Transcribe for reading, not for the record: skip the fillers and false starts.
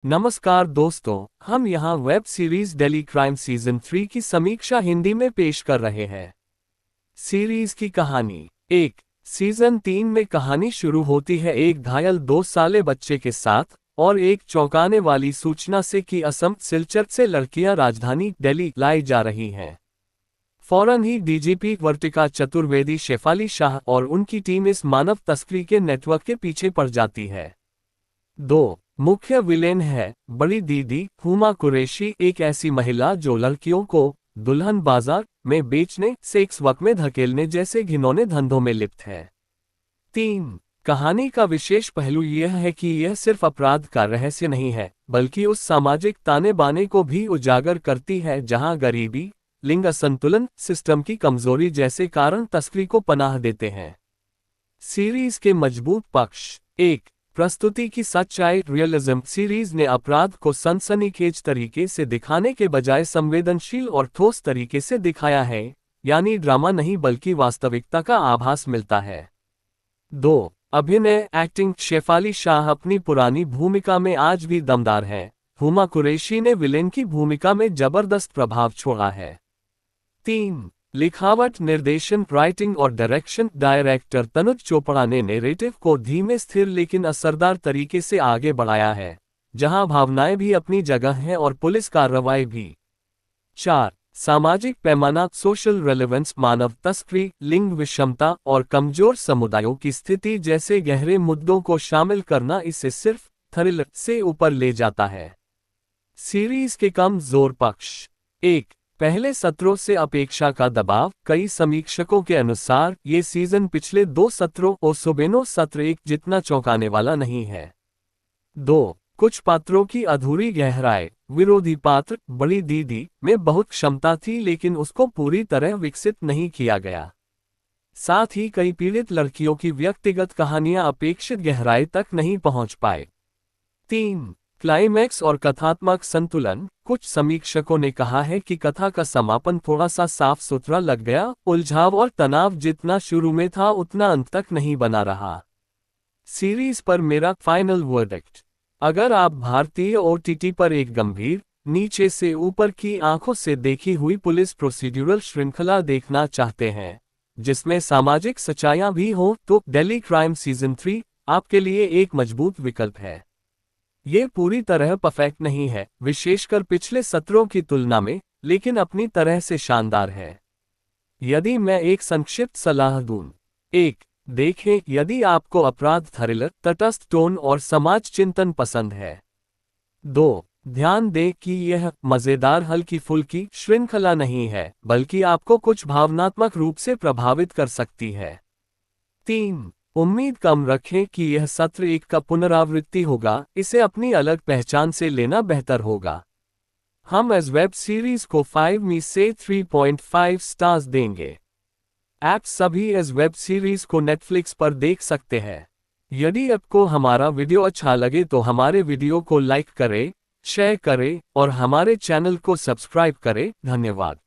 नमस्कार दोस्तों, हम यहाँ web series daily crime season 3 की समीक्षा हिंदी में पेश कर रहे हैं। सीरीज की कहानी। सीजन 3 में कहानी शुरू होती है एक घायल 2 साले बच्चे के साथ और एक चौंकाने वाली सूचना से कि असम सिलचर से लड़कियां राजधानी दिल्ली लाई जा रही हैं। फौरन ही डीजीपी वर्तिका चतुर्वेदी शेफाली शाह और उनकी टीम इस मानव तस्करी के नेटवर्क के पीछे पड़ जाती है। 2 मुख्य विलेन है बड़ी दीदी हुमा कुरैशी, एक ऐसी महिला जो लड़कियों को दुल्हन बाजार में बेचने, सेक्स वर्क में धकेलने जैसे घिनौने धंधों में लिप्त है। 3 कहानी का विशेष पहलू यह है कि यह सिर्फ अपराध का रहस्य नहीं है, बल्कि उस सामाजिक ताने बाने को भी उजागर करती है जहां गरीबी, लिंग असंतुलन, सिस्टम की कमजोरी जैसे कारण तस्करी को पनाह देते हैं। सीरीज के मजबूत पक्ष। प्रस्तुति की सच्चाई। रियलिज्म। सीरीज ने अपराध को सनसनीखेज तरीके से दिखाने के बजाय संवेदनशील और ठोस तरीके से दिखाया है, यानी ड्रामा नहीं बल्कि वास्तविकता का आभास मिलता है। 2 अभिनय एक्टिंग। शेफाली शाह अपनी पुरानी भूमिका में आज भी दमदार है। हुमा कुरैशी ने विलेन की भूमिका में जबरदस्त प्रभाव छोड़ा है। 3 लिखावट, निर्देशन, राइटिंग और डायरेक्शन। डायरेक्टर तनुज चोपड़ा ने नैरेटिव को धीमे, स्थिर लेकिन असरदार तरीके से आगे बढ़ाया है, जहां भावनाएं भी अपनी जगह हैं और पुलिस कार्रवाई भी। 4 सामाजिक पैमाना, सोशल रेलेवेंस, मानव तस्करी, लिंग विषमता और कमजोर समुदायों की स्थिति जैसे गहरे मुद्दों को शामिल करना इसे सिर्फ थ्रिलर से ऊपर ले जाता है। सीरीज के कम जोर पक्ष। पहले सत्रों से अपेक्षा का दबाव। कई समीक्षकों के अनुसार ये सीजन पिछले 2 सत्रों और सोबेनो सत्र 1 जितना चौंकाने वाला नहीं है। 2 कुछ पात्रों की अधूरी गहराई। विरोधी पात्र बड़ी दीदी में बहुत क्षमता थी लेकिन उसको पूरी तरह विकसित नहीं किया गया। साथ ही कई पीड़ित लड़कियों की व्यक्तिगत कहानियां अपेक्षित गहराई तक नहीं पहुंच पाए। 3 क्लाइमैक्स और कथात्मक संतुलन। कुछ समीक्षकों ने कहा है कि कथा का समापन थोड़ा सा साफ सुथरा लग गया। उलझाव और तनाव जितना शुरू में था उतना अंत तक नहीं बना रहा। सीरीज पर मेरा फाइनल वर्डिक्ट। अगर आप भारतीय ओटीटी पर एक गंभीर, नीचे से ऊपर की आंखों से देखी हुई पुलिस प्रोसीड्यूरल श्रृंखला देखना चाहते हैं जिसमें सामाजिक सच्चाइयां भी हों, तो डेली क्राइम सीजन 3 आपके लिए एक मजबूत विकल्प है। ये पूरी तरह परफेक्ट नहीं है, विशेषकर पिछले सत्रों की तुलना में, लेकिन अपनी तरह से शानदार है। यदि मैं एक संक्षिप्त सलाह दूं, देखें यदि आपको अपराध, थ्रिलर, तटस्थ टोन और समाज चिंतन पसंद है। 2 ध्यान दें कि यह मजेदार हल्की फुल्की श्रृंखला नहीं है, बल्कि आपको कुछ भावनात्मक रूप से प्रभावित कर सकती है। 3 उम्मीद कम रखें कि यह सत्र 1 का पुनरावृत्ति होगा, इसे अपनी अलग पहचान से लेना बेहतर होगा। हम इस वेब सीरीज को 5 में से 3.5 स्टार्स देंगे। आप सभी इस वेब सीरीज को नेटफ्लिक्स पर देख सकते हैं। यदि आपको हमारा वीडियो अच्छा लगे तो हमारे वीडियो को लाइक करें, शेयर करें और हमारे चैनल को सब्सक्राइब करें। धन्यवाद।